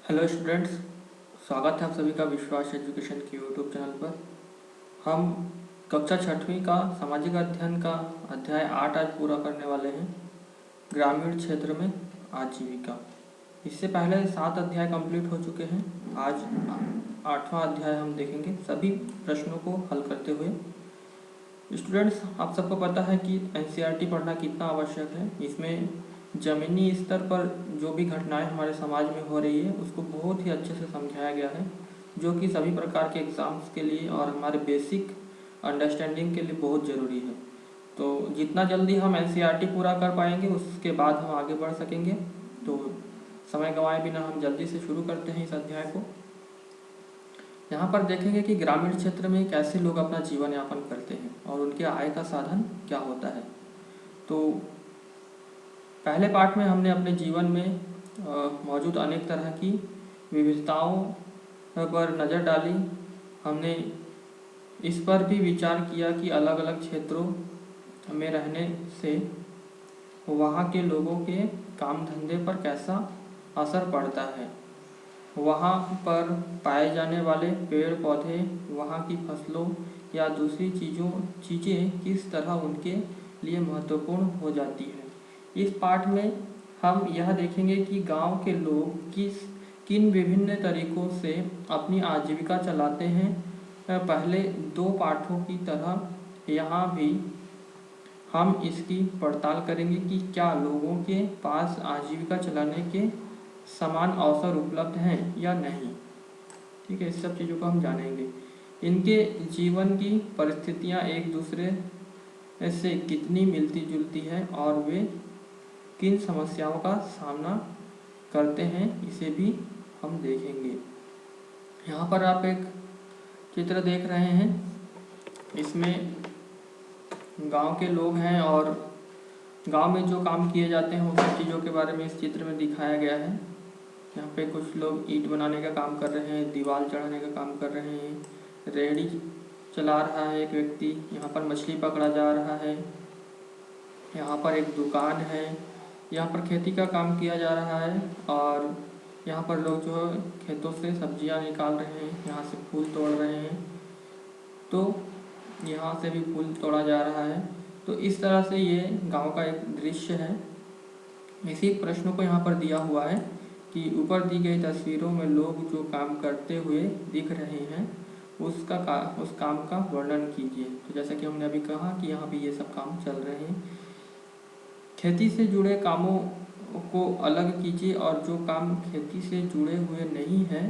Hello students, स्वागत है आप सभी का विश्वास एजुकेशन की यूट्यूब चैनल पर। हम कक्षा छठवीं का सामाजिक अध्ययन का अध्याय 8 आज पूरा करने वाले हैं, ग्रामीण क्षेत्र में आजीविका। इससे पहले 7 अध्याय कंप्लीट हो चुके हैं। आज 8वां अध्याय हम देखेंगे सभी प्रश्नों को हल करते हुए। स्टूडेंट्स, आप सबको पता है कि एनसीईआरटी पढ़ना कितना आवश्यक है। इसमें ज़मीनी स्तर पर जो भी घटनाएं हमारे समाज में हो रही है उसको बहुत ही अच्छे से समझाया गया है, जो कि सभी प्रकार के एग्ज़ाम्स के लिए और हमारे बेसिक अंडरस्टैंडिंग के लिए बहुत ज़रूरी है। तो जितना जल्दी हम एनसीईआरटी पूरा कर पाएंगे उसके बाद हम आगे बढ़ सकेंगे। तो समय गंवाए बिना हम जल्दी से शुरू करते हैं इस अध्याय को। यहाँ पर देखेंगे कि ग्रामीण क्षेत्र में कैसे लोग अपना जीवन यापन करते हैं और उनके आय का साधन क्या होता है। तो पहले पार्ट में हमने अपने जीवन में मौजूद अनेक तरह की विविधताओं पर नज़र डाली। हमने इस पर भी विचार किया कि अलग अलग क्षेत्रों में रहने से वहाँ के लोगों के काम धंधे पर कैसा असर पड़ता है, वहाँ पर पाए जाने वाले पेड़ पौधे, वहाँ की फसलों या दूसरी चीज़ें किस तरह उनके लिए महत्वपूर्ण हो जाती है। इस पाठ में हम यह देखेंगे कि गांव के लोग किन विभिन्न तरीकों से अपनी आजीविका चलाते हैं। पहले 2 पाठों की तरह यहाँ भी हम इसकी पड़ताल करेंगे कि क्या लोगों के पास आजीविका चलाने के समान अवसर उपलब्ध हैं या नहीं। ठीक है, इस सब चीज़ों को हम जानेंगे। इनके जीवन की परिस्थितियाँ एक दूसरे से कितनी मिलती जुलती है और वे किन समस्याओं का सामना करते हैं, इसे भी हम देखेंगे। यहाँ पर आप एक चित्र देख रहे हैं, इसमें गांव के लोग हैं और गांव में जो काम किए जाते हैं उन सब चीज़ों के बारे में इस चित्र में दिखाया गया है। यहाँ पे कुछ लोग ईंट बनाने का काम कर रहे हैं, दीवार चढ़ाने का काम कर रहे हैं, रेहड़ी चला रहा है एक व्यक्ति, यहाँ पर मछली पकड़ा जा रहा है, यहाँ पर एक दुकान है, यहाँ पर खेती का काम किया जा रहा है और यहाँ पर लोग जो है खेतों से सब्जियाँ निकाल रहे हैं, यहाँ से फूल तोड़ रहे हैं, तो यहाँ से भी फूल तोड़ा जा रहा है। तो इस तरह से ये गांव का एक दृश्य है। इसी प्रश्न को यहाँ पर दिया हुआ है कि ऊपर दी गई तस्वीरों में लोग जो काम करते हुए दिख रहे हैं उस काम का वर्णन कीजिए। तो जैसा कि हमने अभी कहा कि यहाँ भी ये सब काम चल रहे हैं। खेती से जुड़े कामों को अलग कीजिए और जो काम खेती से जुड़े हुए नहीं हैं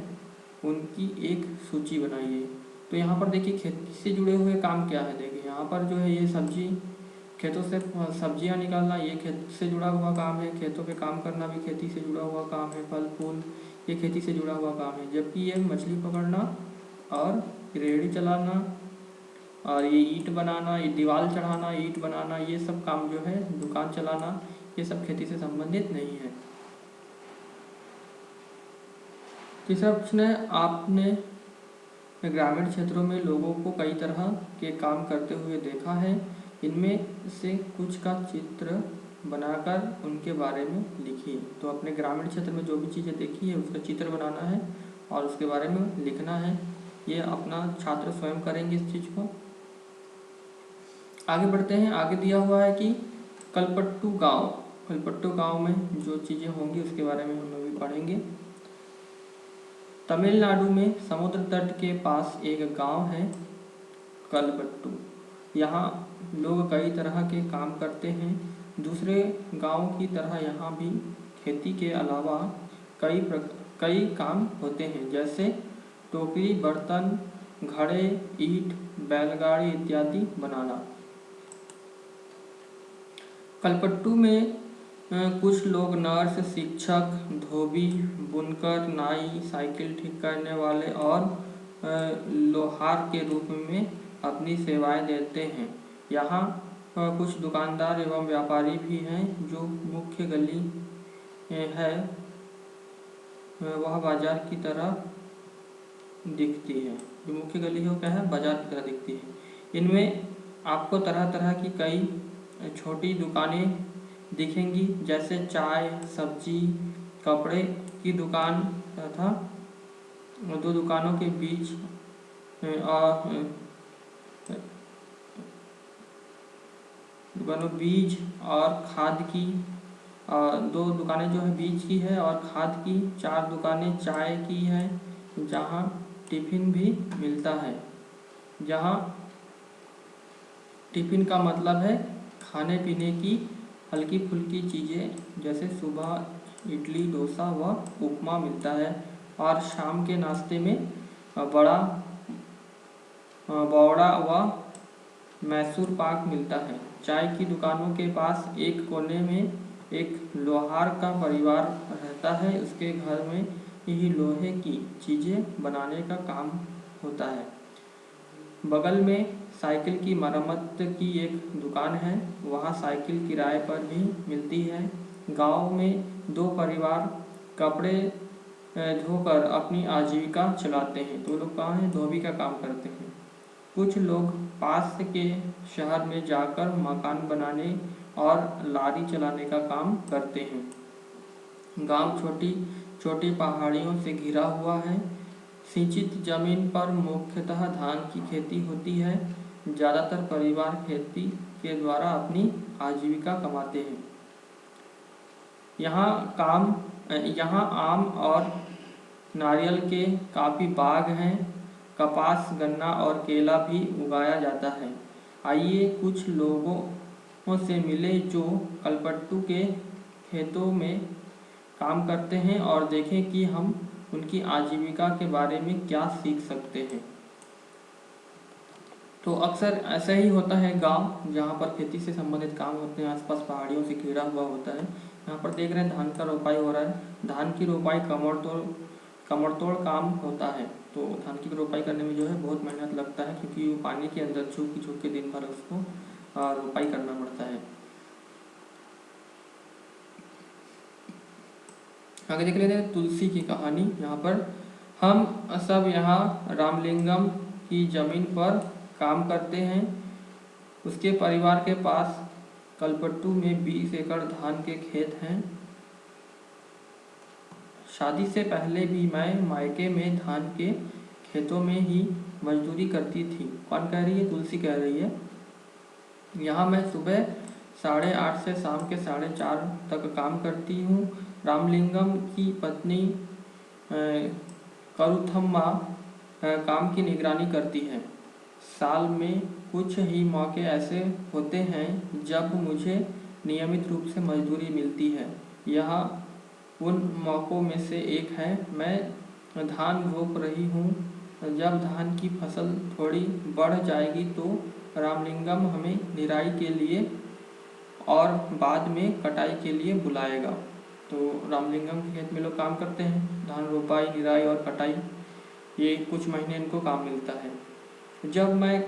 उनकी एक सूची बनाइए। तो यहाँ पर देखिए खेती से जुड़े हुए काम क्या है। देखिए यहाँ पर जो है ये खेतों से सब्जियाँ निकालना ये खेत से जुड़ा हुआ काम है, खेतों पे काम करना भी खेती से जुड़ा हुआ काम है, फल फूल ये खेती से जुड़ा हुआ काम है। जबकि ये मछली पकड़ना और रेहड़ी चलाना और ये ईंट बनाना, ये दीवार चढ़ाना, ईंट बनाना, ये सब काम जो है दुकान चलाना, ये सब खेती से संबंधित नहीं है। तीसरा प्रश्न है, आपने ग्रामीण क्षेत्रों में लोगों को कई तरह के काम करते हुए देखा है, इनमें से कुछ का चित्र बनाकर उनके बारे में लिखिए। तो अपने ग्रामीण क्षेत्र में जो भी चीज़ें देखी है उसका चित्र बनाना है और उसके बारे में लिखना है। ये अपना छात्र स्वयं करेंगे इस चीज़ को। आगे बढ़ते हैं। आगे दिया हुआ है कि कलपट्टू गांव में जो चीज़ें होंगी उसके बारे में हम लोग भी पढ़ेंगे। तमिलनाडु में समुद्र तट के पास एक गांव है कलपट्टू। यहाँ लोग कई तरह के काम करते हैं। दूसरे गांव की तरह यहाँ भी खेती के अलावा कई काम होते हैं, जैसे टोकरी, बर्तन, घड़े, ईंट, बैलगाड़ी इत्यादि बनाना। कलपट्टू में कुछ लोग नर्स, शिक्षक, धोबी, बुनकर, नाई, साइकिल ठीक करने वाले और लोहार के रूप में अपनी सेवाएं देते हैं। यहाँ कुछ दुकानदार एवं व्यापारी भी हैं। जो मुख्य गली है वह बाजार की तरह दिखती है। जो मुख्य गली है वो क्या है, बाजार की तरह दिखती है। इनमें आपको तरह तरह की कई छोटी दुकानें दिखेंगी, जैसे चाय, सब्जी, कपड़े की दुकान तथा 2 दुकानों के बीच बीज और खाद की 2 दुकानें जो है बीज की है और खाद की, 4 दुकानें चाय की है जहाँ टिफ़िन भी मिलता है। जहाँ टिफ़िन का मतलब है खाने पीने की हल्की फुल्की चीज़ें, जैसे सुबह इडली डोसा व उपमा मिलता है और शाम के नाश्ते में बवड़ा व मैसूर पाक मिलता है। चाय की दुकानों के पास एक कोने में एक लोहार का परिवार रहता है। उसके घर में ही लोहे की चीज़ें बनाने का काम होता है। बगल में साइकिल की मरम्मत की एक दुकान है, वहाँ साइकिल किराए पर भी मिलती है। गांव में 2 परिवार कपड़े धोकर अपनी आजीविका चलाते हैं। तो लोग कहाँ हैं, धोबी का काम करते हैं। कुछ लोग पास के शहर में जाकर मकान बनाने और लारी चलाने का काम करते हैं। गांव छोटी छोटी पहाड़ियों से घिरा हुआ है। सिंचित जमीन पर मुख्यतः धान की खेती होती है। ज़्यादातर परिवार खेती के द्वारा अपनी आजीविका कमाते हैं। यहाँ आम और नारियल के काफ़ी बाग हैं। कपास, गन्ना और केला भी उगाया जाता है। आइए कुछ लोगों से मिले जो कलपट्टू के खेतों में काम करते हैं और देखें कि हम उनकी आजीविका के बारे में क्या सीख सकते हैं। तो अक्सर ऐसा ही होता है गांव, जहां पर खेती से संबंधित काम होते हैं, आसपास पहाड़ियों से घिरा हुआ होता है। यहाँ पर देख रहे हैं धान का रोपाई हो रहा है। धान की रोपाई कमरतोड़ काम होता है। तो धान की रोपाई करने में जो है बहुत मेहनत लगता है, क्योंकि वो पानी के अंदर छुप के दिन भर उसको रोपाई करना पड़ता है। आगे देख लेते हैं तुलसी की कहानी। यहाँ पर हम सब यहाँ रामलिंगम की ज़मीन पर काम करते हैं। उसके परिवार के पास कलपट्टू में 20 एकड़ धान के खेत हैं। शादी से पहले भी मैं मायके में धान के खेतों में ही मजदूरी करती थी। कौन कह रही है, तुलसी कह रही है। यहाँ मैं सुबह 8:30 से शाम के 4:30 तक काम करती हूँ। रामलिंगम की पत्नी करुथम्मा काम की निगरानी करती है। साल में कुछ ही मौके ऐसे होते हैं जब मुझे नियमित रूप से मजदूरी मिलती है। यह उन मौक़ों में से एक है। मैं धान रोप रही हूँ। जब धान की फसल थोड़ी बढ़ जाएगी तो रामलिंगम हमें निराई के लिए और बाद में कटाई के लिए बुलाएगा। तो रामलिंगम के खेत में लोग काम करते हैं, धान रोपाई, निराई और कटाई, ये कुछ महीने इनको काम मिलता है। जब मैं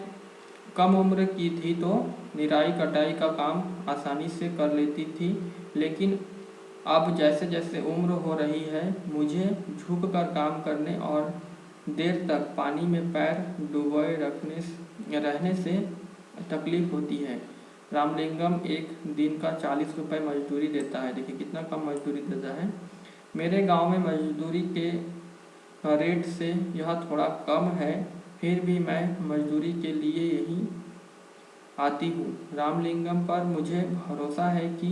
कम उम्र की थी तो निराई कटाई का काम आसानी से कर लेती थी, लेकिन अब जैसे जैसे उम्र हो रही है मुझे झुककर काम करने और देर तक पानी में पैर डुबोए रहने से तकलीफ होती है। रामलिंगम एक दिन का 40 रुपये मजदूरी देता है। देखिए कितना कम मजदूरी देता है। मेरे गांव में मजदूरी के रेट से यह थोड़ा कम है, फिर भी मैं मजदूरी के लिए यहीं आती हूँ। रामलिंगम पर मुझे भरोसा है कि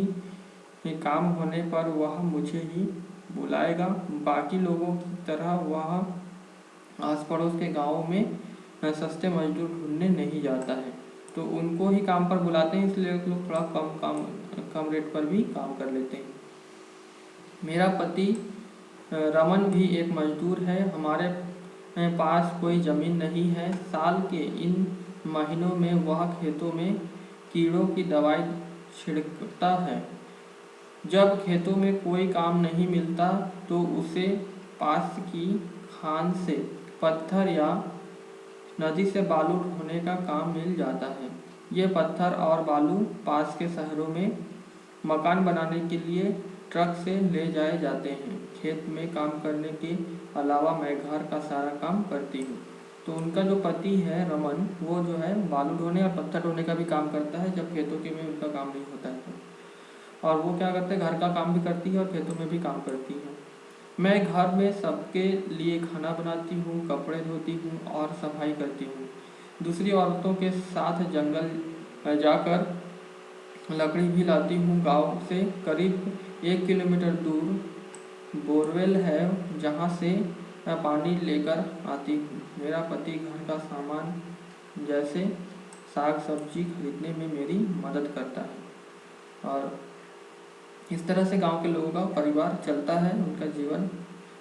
काम होने पर वह मुझे ही बुलाएगा। बाकी लोगों की तरह वह आस पड़ोस के गाँव में सस्ते मजदूर ढूंढने नहीं जाता है। तो उनको ही काम पर बुलाते हैं, इसलिए लोग थोड़ा कम रेट पर भी काम कर लेते हैं। मेरा पति रमन भी एक मजदूर है। हमारे पास कोई ज़मीन नहीं है। साल के इन महीनों में वह खेतों में कीड़ों की दवाई छिड़कता है। जब खेतों में कोई काम नहीं मिलता तो उसे पास की खान से पत्थर या नदी से बालू ढोने का काम मिल जाता है। ये पत्थर और बालू पास के शहरों में मकान बनाने के लिए ट्रक से ले जाए जाते हैं। खेत में काम करने के अलावा मैं घर का सारा काम करती हूँ। तो उनका जो पति है रमन, वो जो है बालू ढोने और पत्थर ढोने का भी काम करता है जब खेतों के में उनका काम नहीं होता है तो। और वो क्या करते हैं, घर का काम भी करती है और खेतों में भी काम करती है। मैं घर में सबके लिए खाना बनाती हूँ, कपड़े धोती हूँ और सफाई करती हूँ। दूसरी औरतों के साथ जंगल जाकर लकड़ी भी लाती हूँ। गांव से करीब 1 किलोमीटर दूर बोरवेल है जहाँ से मैं पानी लेकर आती हूँ। मेरा पति घर का सामान जैसे साग सब्जी खरीदने में मेरी मदद करता है। और इस तरह से गांव के लोगों का परिवार चलता है, उनका जीवन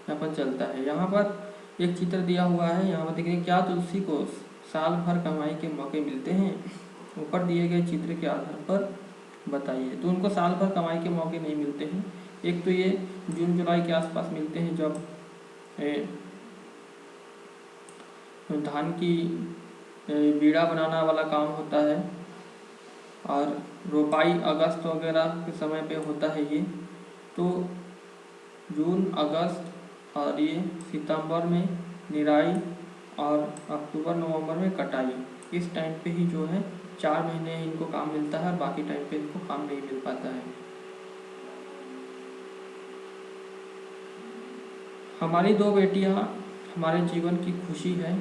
यापन चलता है। यहाँ पर एक चित्र दिया हुआ है। यहाँ पर देखिए, क्या तुलसी को साल भर कमाई के मौके मिलते हैं? ऊपर दिए गए चित्र के आधार पर बताइए। तो उनको साल भर कमाई के मौके नहीं मिलते हैं। एक तो ये जून जुलाई के आसपास मिलते हैं जब धान की बीड़ा बनाना वाला काम होता है, और रोपाई अगस्त वगैरह के समय पे होता है ये। तो जून अगस्त और ये सितंबर में निराई और अक्टूबर नवंबर में कटाई, इस टाइम पे ही जो है 4 महीने इनको काम मिलता है, बाकी टाइम पे इनको काम नहीं मिल पाता है। हमारी 2 बेटियां हमारे जीवन की खुशी है,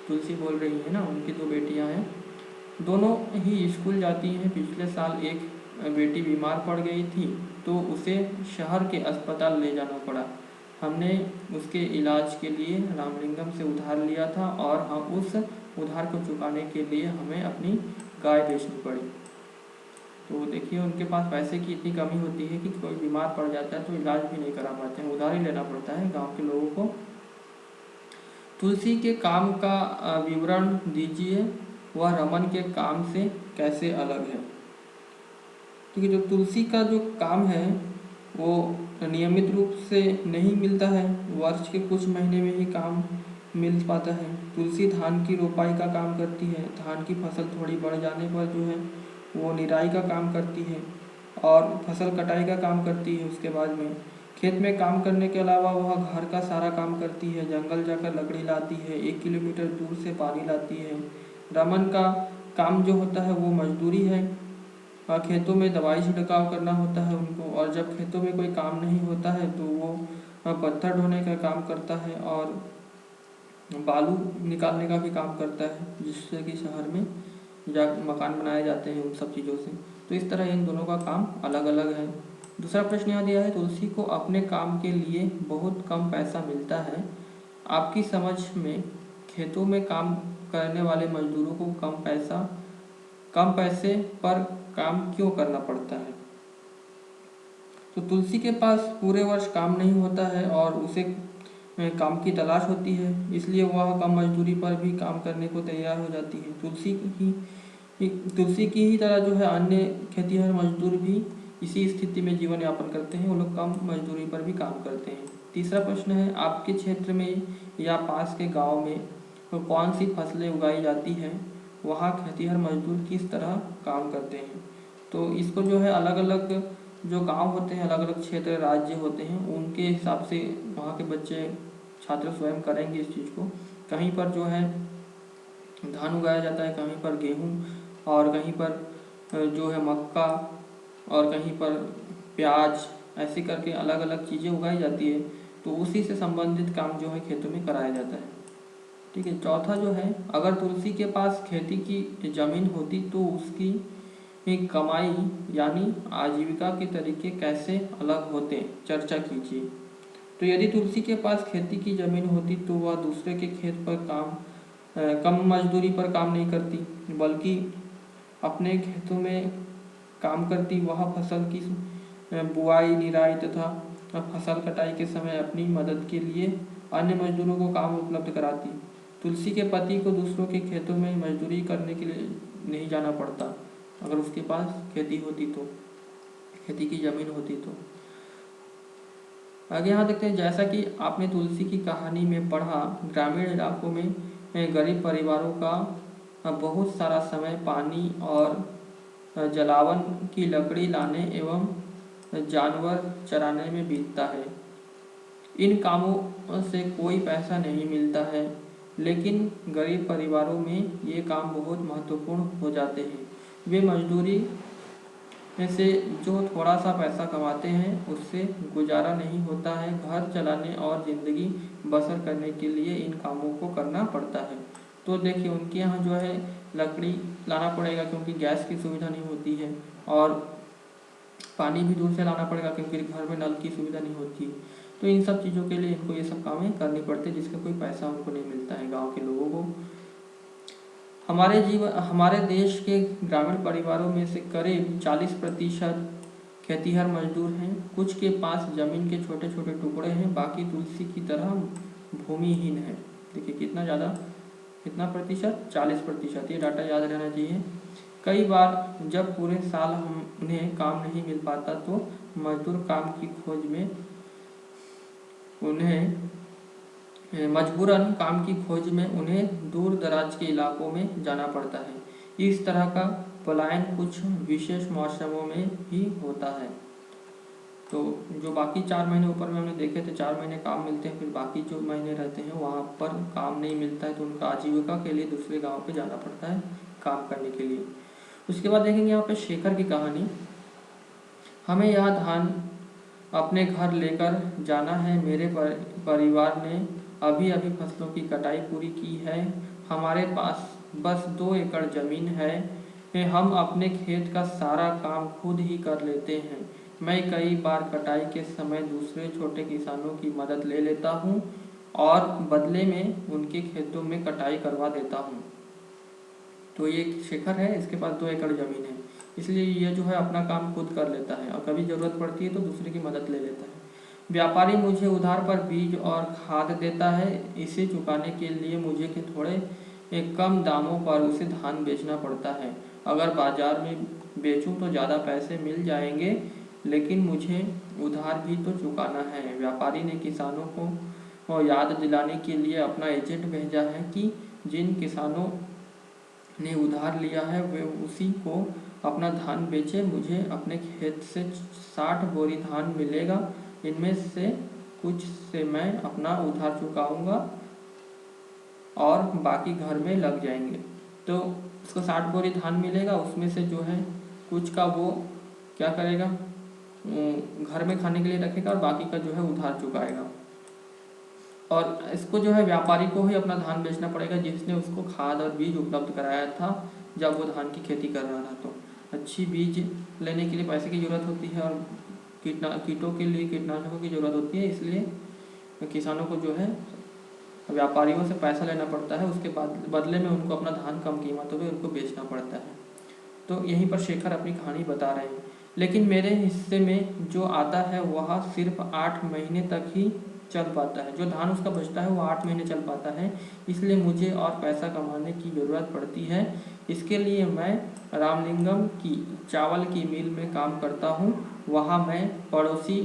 तुलसी बोल रही है ना। उनकी 2 बेटियां हैं, दोनों ही स्कूल जाती हैं। पिछले साल एक बेटी बीमार पड़ गई थी तो उसे शहर के अस्पताल ले जाना पड़ा। हमने उसके इलाज के लिए रामलिंगम से उधार लिया था और हम उस उधार को चुकाने के लिए हमें अपनी गाय बेचनी पड़ी। तो देखिए, उनके पास पैसे की इतनी कमी होती है कि कोई बीमार पड़ जाता है तो इलाज भी नहीं करा पाते हैं, उधार ही लेना पड़ता है गांव के लोगों को। तुलसी के काम का विवरण दीजिए, वह रमन के काम से कैसे अलग है? क्योंकि जो तुलसी का जो काम है वो नियमित रूप से नहीं मिलता है, वर्ष के कुछ महीने में ही काम मिल पाता है। तुलसी धान की रोपाई का काम करती है, धान की फसल थोड़ी बढ़ जाने पर जो है वो निराई का काम करती है और फसल कटाई का काम करती है। उसके बाद में खेत में काम करने के अलावा वह घर का सारा काम करती है, जंगल जाकर लकड़ी लाती है, 1 किलोमीटर दूर से पानी लाती है। रमन का काम जो होता है वो मजदूरी है, खेतों में दवाई छिड़काव करना होता है उनको, और जब खेतों में कोई काम नहीं होता है तो वो पत्थर ढोने का काम करता है और बालू निकालने का भी काम करता है, जिससे कि शहर में मकान बनाए जाते हैं उन सब चीज़ों से। तो इस तरह इन दोनों का काम अलग अलग है। दूसरा प्रश्न यहाँ दिया है, तुलसी को अपने काम के लिए बहुत कम पैसा मिलता है, आपकी समझ में खेतों में काम करने वाले मजदूरों को कम पैसे पर काम क्यों करना पड़ता है? तो तुलसी के पास पूरे वर्ष काम नहीं होता है और उसे काम की तलाश होती है, इसलिए वह कम मजदूरी पर भी काम करने को तैयार हो जाती है। तुलसी की ही तरह जो है अन्य खेतिहर मजदूर भी इसी स्थिति में जीवन यापन करते हैं, वो लोग कम मजदूरी पर भी काम करते हैं। तीसरा प्रश्न है, आपके क्षेत्र में या पास के गांव में कौन सी फसलें उगाई जाती हैं, वहाँ खेतिहर मजदूर किस तरह काम करते हैं? तो इसको जो है अलग अलग जो गांव होते हैं, अलग अलग क्षेत्र राज्य होते हैं, उनके हिसाब से वहाँ के बच्चे छात्र स्वयं करेंगे इस चीज़ को। कहीं पर जो है धान उगाया जाता है, कहीं पर गेहूँ, और कहीं पर जो है मक्का, और कहीं पर प्याज, ऐसे करके अलग अलग चीज़ें उगाई जाती है। तो उसी से संबंधित काम जो है खेतों में कराया जाता है। ठीक है। चौथा जो है, अगर तुलसी के पास खेती की ज़मीन होती तो उसकी कमाई यानी आजीविका के तरीके कैसे अलग होते, चर्चा कीजिए। तो यदि तुलसी के पास खेती की ज़मीन होती तो वह दूसरे के खेत पर कम मजदूरी पर काम नहीं करती, बल्कि अपने खेतों में काम करती। वह फसल की बुआई, निराई तथा फसल कटाई के समय अपनी मदद के लिए अन्य मजदूरों को काम उपलब्ध कराती। तुलसी के पति को दूसरों के खेतों में मजदूरी करने के लिए नहीं जाना पड़ता, अगर उसके पास खेती होती तो, खेती की ज़मीन होती तो। आगे यहाँ देखते हैं, जैसा कि आपने तुलसी की कहानी में पढ़ा, ग्रामीण इलाकों में गरीब परिवारों का बहुत सारा समय पानी और जलावन की लकड़ी लाने एवं जानवर चराने में बीतता है। इन कामों से कोई पैसा नहीं मिलता है, लेकिन गरीब परिवारों में ये काम बहुत महत्वपूर्ण हो जाते हैं। वे मजदूरी में से जो थोड़ा सा पैसा कमाते हैं उससे गुजारा नहीं होता है। घर चलाने और ज़िंदगी बसर करने के लिए इन कामों को करना पड़ता है। तो देखिए उनके यहाँ जो है लकड़ी लाना पड़ेगा क्योंकि गैस की सुविधा नहीं होती है, और पानी भी दूर से लाना पड़ेगा क्योंकि घर में नल की सुविधा नहीं होती। तो इन सब चीज़ों के लिए इनको ये सब कामें करनी पड़ती है जिसका कोई पैसा उनको नहीं मिलता है गाँव के लोगों को। हमारे देश के ग्रामीण परिवारों में से करीब 40% खेतीहर मजदूर हैं। कुछ के पास जमीन के छोटे छोटे टुकड़े हैं, बाकी तुलसी की तरह भूमिहीन है। देखिए कितना ज़्यादा, कितना प्रतिशत, 40%। ये डाटा याद रहना चाहिए। कई बार जब पूरे साल उन्हें काम नहीं मिल पाता तो मजदूर काम की खोज में उन्हें मजबूरन काम की खोज में उन्हें दूर दराज के इलाकों में जाना पड़ता है। इस तरह का पलायन कुछ विशेष मौसमों में ही होता है। तो जो बाकी 4 महीने ऊपर में हमने देखे थे, 4 महीने काम मिलते हैं, फिर बाकी जो महीने रहते हैं वहाँ पर काम नहीं मिलता है, तो उनका आजीविका के लिए दूसरे गांव पे जाना पड़ता है काम करने के लिए। उसके बाद देखेंगे यहाँ पे शेखर की कहानी। हमें यह धान अपने घर लेकर जाना है। मेरे परिवार ने अभी अभी फसलों की कटाई पूरी की है। हमारे पास बस 2 एकड़ जमीन है। हम अपने खेत का सारा काम खुद ही कर लेते हैं। मैं कई बार कटाई के समय दूसरे छोटे किसानों की मदद ले लेता हूँ और बदले में उनके खेतों में कटाई करवा देता हूँ। तो ये शेखर है, इसके पास 2 एकड़ ज़मीन है, इसलिए ये जो है अपना काम खुद कर लेता है और कभी ज़रूरत पड़ती है तो दूसरे की मदद ले लेता है। व्यापारी मुझे उधार पर बीज और खाद देता है। इसे चुकाने के लिए मुझे के थोड़े कम दामों पर उसे धान बेचना पड़ता है। अगर बाजार में बेचूं तो ज़्यादा पैसे मिल जाएंगे, लेकिन मुझे उधार भी तो चुकाना है। व्यापारी ने किसानों को याद दिलाने के लिए अपना एजेंट भेजा है कि जिन किसानों ने उधार लिया है वे उसी को अपना धान बेचे। मुझे अपने खेत से 60 बोरी धान मिलेगा। इनमें से कुछ से मैं अपना उधार चुकाऊंगा और बाकी घर में लग जाएंगे। तो उसको 60 बोरी धान मिलेगा, उसमें से जो है कुछ का वो क्या करेगा, घर में खाने के लिए रखेगा और बाकी का जो है उधार चुकाएगा। और इसको जो है व्यापारी को ही अपना धान बेचना पड़ेगा जिसने उसको खाद और बीज उपलब्ध कराया था जब वो धान की खेती कर रहा था। तो अच्छी बीज लेने के लिए पैसे की ज़रूरत होती है और कीटों के लिए कीटनाशकों की ज़रूरत होती है, इसलिए किसानों को जो है व्यापारियों से पैसा लेना पड़ता है, उसके बाद बदले में उनको अपना धान कम कीमतों पे उनको बेचना पड़ता है। तो यहीं पर शेखर अपनी कहानी बता रहे हैं। लेकिन मेरे हिस्से में जो आता है वह सिर्फ 8 महीने तक ही चल पाता है। जो धान उसका बचता है वो 8 महीने चल पाता है, इसलिए मुझे और पैसा कमाने की ज़रूरत पड़ती है। इसके लिए मैं रामलिंगम की चावल की मिल में काम करता हूँ। वहाँ मैं पड़ोसी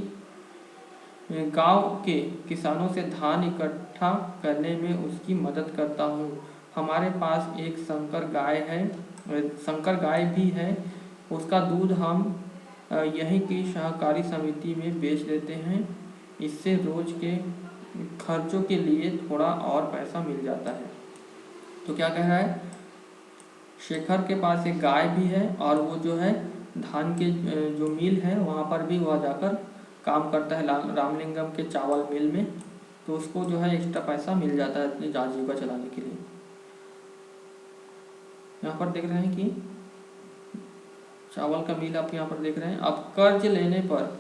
गांव के किसानों से धान इकट्ठा करने में उसकी मदद करता हूँ। हमारे पास एक संकर गाय भी है। उसका दूध हम यहीं की सहकारी समिति में बेच देते हैं। इससे रोज के खर्चों के लिए थोड़ा और पैसा मिल जाता है। तो क्या कह रहा है, शेखर के पास एक गाय भी है और वो जो है धान के जो मिल है वहाँ पर भी वह जाकर काम करता है रामलिंगम के चावल मिल में। तो उसको जो है एक्स्ट्रा पैसा मिल जाता है अपनी आजीविका चलाने के लिए। यहाँ पर देख रहे हैं कि चावल का मिल आप यहाँ पर देख रहे हैं। अब कर्ज लेने पर,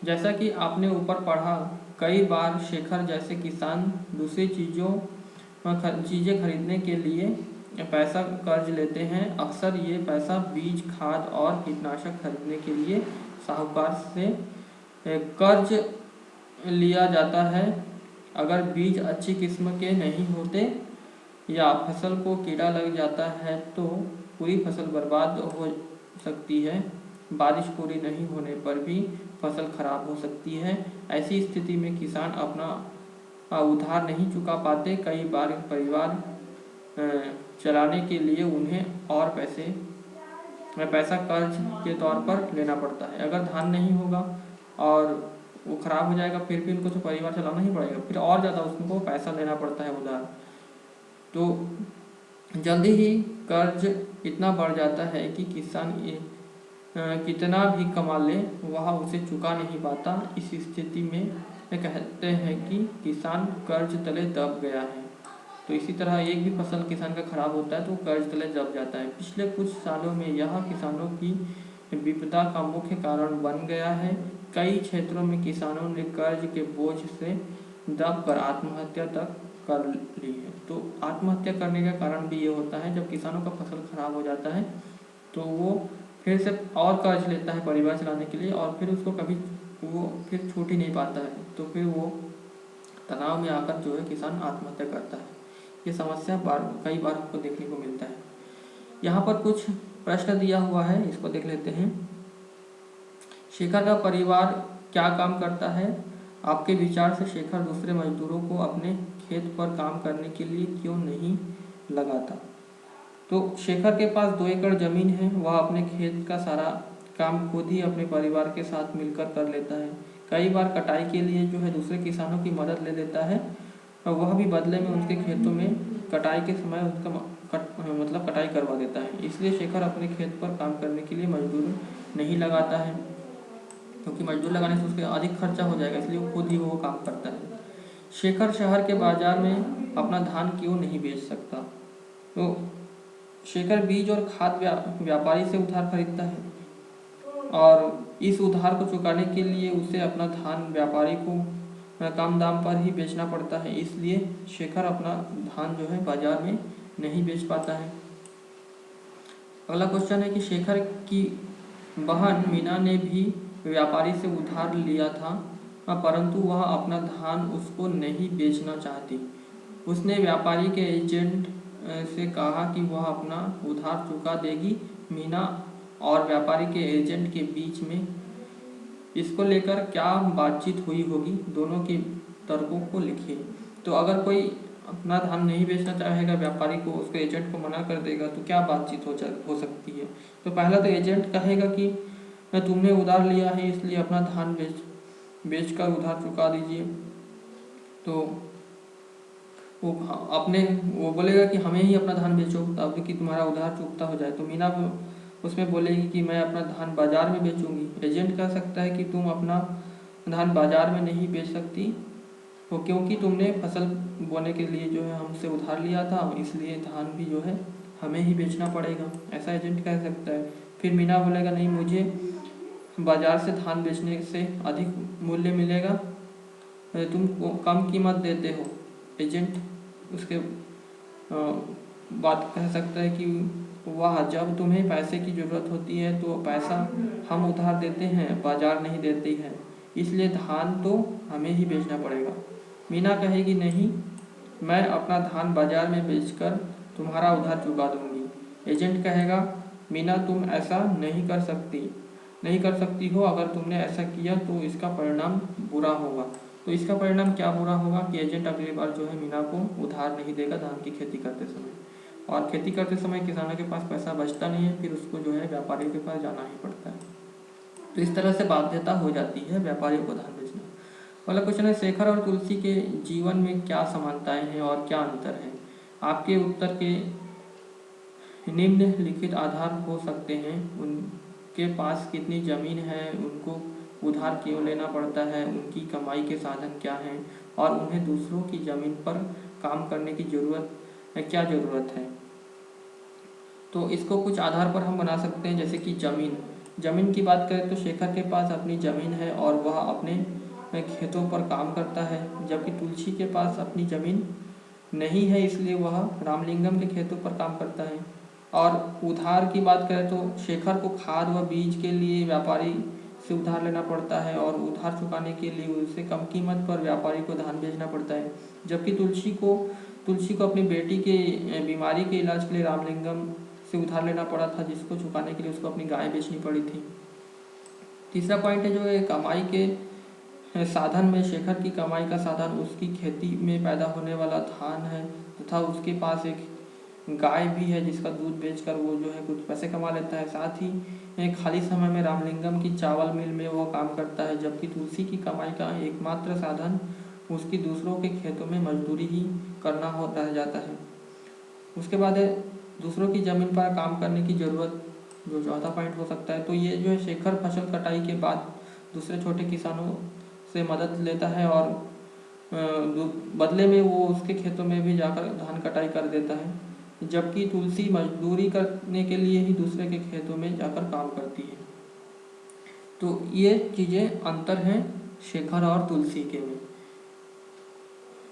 जैसा कि आपने ऊपर पढ़ा, कई बार शेखर जैसे किसान दूसरी चीज़ें खरीदने के लिए पैसा कर्ज लेते हैं। अक्सर ये पैसा बीज, खाद और कीटनाशक खरीदने के लिए साहूकार से कर्ज लिया जाता है। अगर बीज अच्छी किस्म के नहीं होते या फसल को कीड़ा लग जाता है तो पूरी फसल बर्बाद हो सकती है। बारिश पूरी नहीं होने पर भी फसल खराब हो सकती है। ऐसी स्थिति में किसान अपना उधार नहीं चुका पाते। कई बार परिवार चलाने के लिए उन्हें और पैसा कर्ज के तौर पर लेना पड़ता है। अगर धान नहीं होगा और वो खराब हो जाएगा फिर भी उनको तो परिवार चलाना ही पड़ेगा, फिर और ज़्यादा उसको पैसा लेना पड़ता है उधार। तो जल्दी ही कर्ज इतना बढ़ जाता है कि किसान कितना भी कमा ले वह उसे चुका नहीं पाता। इस स्थिति में कहते हैं कि किसान कर्ज तले दब गया है। तो इसी तरह एक भी फसल किसान का खराब होता है तो कर्ज तले दब जाता है। पिछले कुछ सालों में यह किसानों की विपदा का मुख्य कारण बन गया है। कई क्षेत्रों में किसानों ने कर्ज के बोझ से दब कर आत्महत्या तक कर ली है। तो आत्महत्या करने का कारण भी ये होता है, जब किसानों का फसल खराब हो जाता है तो वो फिर से और कर्ज लेता है परिवार चलाने के लिए, और फिर उसको कभी वो फिर छूट ही नहीं पाता है, तो फिर वो तनाव में आकर जो है किसान आत्महत्या करता है। ये समस्या कई बार हमको देखने को मिलता है। यहाँ पर कुछ प्रश्न दिया हुआ है, इसको देख लेते हैं। शेखर का परिवार क्या काम करता है? आपके विचार से शेखर दूसरे मजदूरों को अपने खेत पर काम करने के लिए क्यों नहीं लगाता? तो शेखर के पास 2 एकड़ जमीन है। वह अपने खेत का सारा काम खुद ही अपने परिवार के साथ मिलकर कर लेता है। कई बार कटाई के लिए जो है दूसरे किसानों की मदद ले लेता है, और वह भी बदले में उनके खेतों में कटाई के समय उनका कटाई करवा देता है। इसलिए शेखर अपने खेत पर काम करने के लिए मजदूर नहीं लगाता है, क्योंकि मजदूर लगाने से उसके अधिक खर्चा हो जाएगा, इसलिए वो खुद ही वो काम करता है। शेखर शहर के बाजार में अपना धान क्यों नहीं बेच सकता? तो शेखर बीज और खाद व्यापारी से उधार खरीदता है, और इस उधार को चुकाने के लिए उसे अपना धान व्यापारी को कम दाम पर ही बेचना पड़ता है। इसलिए शेखर अपना धान जो है बाजार में नहीं बेच पाता है। अगला क्वेश्चन है कि शेखर की बहन मीना ने भी व्यापारी से उधार लिया था, परंतु वह अपना धान उसको नहीं बेचना चाहती। उसने व्यापारी के एजेंट से कहा कि वह अपना उधार चुका देगी। मीना और व्यापारी के एजेंट के बीच में इसको लेकर क्या बातचीत हुई होगी, दोनों के तर्कों को लिखिए। तो अगर कोई अपना धान नहीं बेचना चाहेगा, व्यापारी को उसके एजेंट को मना कर देगा, तो क्या बातचीत हो सकती है? तो पहला तो एजेंट कहेगा कि तुमने उधार लिया है इसलिए अपना धान बेचकर उधार चुका दीजिए। तो वो बोलेगा कि हमें ही अपना धान बेचो ताकि तुम्हारा उधार चुकता हो जाए। तो मीना उसमें बोलेगी कि मैं अपना धान बाजार में बेचूंगी। एजेंट कह सकता है कि तुम अपना धान बाजार में नहीं बेच सकती, तो क्योंकि तुमने फसल बोने के लिए जो है हमसे उधार लिया था, इसलिए धान भी जो है हमें ही बेचना पड़ेगा, ऐसा एजेंट कह सकता है। फिर मीना बोलेगा नहीं, मुझे बाजार से धान बेचने से अधिक मूल्य मिलेगा, तुम कम कीमत देते हो। एजेंट उसके बात कह सकता है कि वाह, जब तुम्हें पैसे की ज़रूरत होती है तो पैसा हम उधार देते हैं, बाजार नहीं देती है, इसलिए धान तो हमें ही बेचना पड़ेगा। मीना कहेगी नहीं, मैं अपना धान बाजार में बेचकर तुम्हारा उधार चुका दूंगी। एजेंट कहेगा मीना, तुम ऐसा नहीं कर सकती हो। अगर तुमने ऐसा किया तो इसका परिणाम बुरा होगा। तो इसका परिणाम क्या बुरा होगा कि एजेंट अगली बार जो है मीना को उधार नहीं देगा धान की खेती करते समय, और खेती करते समय किसानों के पास पैसा बचता नहीं है, फिर उसको जो है व्यापारियों के पास जाना ही पड़ता है। तो इस तरह से बाध्यता हो जाती है व्यापारियों को धान बेचना। अगला क्वेश्चन है, शेखर और तुलसी के जीवन में क्या समानताएं हैं और क्या अंतर है? आपके उत्तर के निम्नलिखित आधार हो सकते हैं। उनके पास कितनी जमीन है, उनको उधार क्यों लेना पड़ता है, उनकी कमाई के साधन क्या हैं, और उन्हें दूसरों की जमीन पर काम करने की क्या ज़रूरत है। तो इसको कुछ आधार पर हम बना सकते हैं, जैसे कि ज़मीन की बात करें तो शेखर के पास अपनी ज़मीन है और वह अपने खेतों पर काम करता है, जबकि तुलसी के पास अपनी ज़मीन नहीं है, इसलिए वह रामलिंगम के खेतों पर काम करता है। और उधार की बात करें तो शेखर को खाद व बीज के लिए व्यापारी से उधार लेना पड़ता है, और उधार चुकाने के लिए उसे कम कीमत पर व्यापारी को धान बेचना पड़ता है। जबकि तुलसी को अपनी बेटी के बीमारी के इलाज के लिए रामलिंगम से उधार लेना पड़ा था, जिसको चुकाने के लिए उसको अपनी गाय बेचनी पड़ी थी। तीसरा पॉइंट है जो है कमाई के साधन में शेखर की कमाई का साधन उसकी खेती में पैदा होने वाला धान है, तथा उसके पास एक गाय भी है जिसका दूध बेचकर वो जो है कुछ पैसे कमा लेता है। साथ ही खाली समय में रामलिंगम की चावल मिल में वो काम करता है, जबकि तुलसी की कमाई का एकमात्र साधन उसकी दूसरों के खेतों में मजदूरी ही करना रह जाता है। उसके बाद है दूसरों की ज़मीन पर काम करने की ज़रूरत, जो चौथा पॉइंट हो सकता है। तो ये जो है शेखर फसल कटाई के बाद दूसरे छोटे किसानों से मदद लेता है और बदले में वो उसके खेतों में भी जाकर धान कटाई कर देता है, जबकि तुलसी मजदूरी करने के लिए ही दूसरे के खेतों में जाकर काम करती है। तो ये चीज़ें अंतर हैं शेखर और तुलसी के में।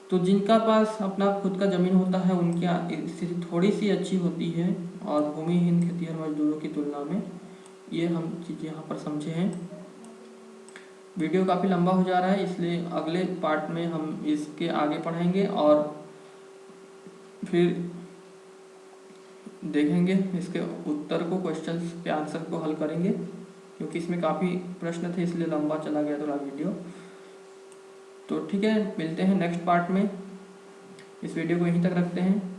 तो जिनका पास अपना खुद का ज़मीन होता है उनकी स्थिति थोड़ी सी अच्छी होती है और भूमिहीन खेतिहर मजदूरों की तुलना में, ये हम चीज़ यहाँ पर समझे हैं। वीडियो काफ़ी लंबा हो जा रहा है, इसलिए अगले पार्ट में हम इसके आगे पढ़ेंगे और फिर देखेंगे इसके उत्तर को, क्वेश्चंस के आंसर को हल करेंगे, क्योंकि इसमें काफ़ी प्रश्न थे इसलिए लंबा चला गया थोड़ा वीडियो। तो ठीक है, मिलते हैं नेक्स्ट पार्ट में। इस वीडियो को यहीं तक रखते हैं।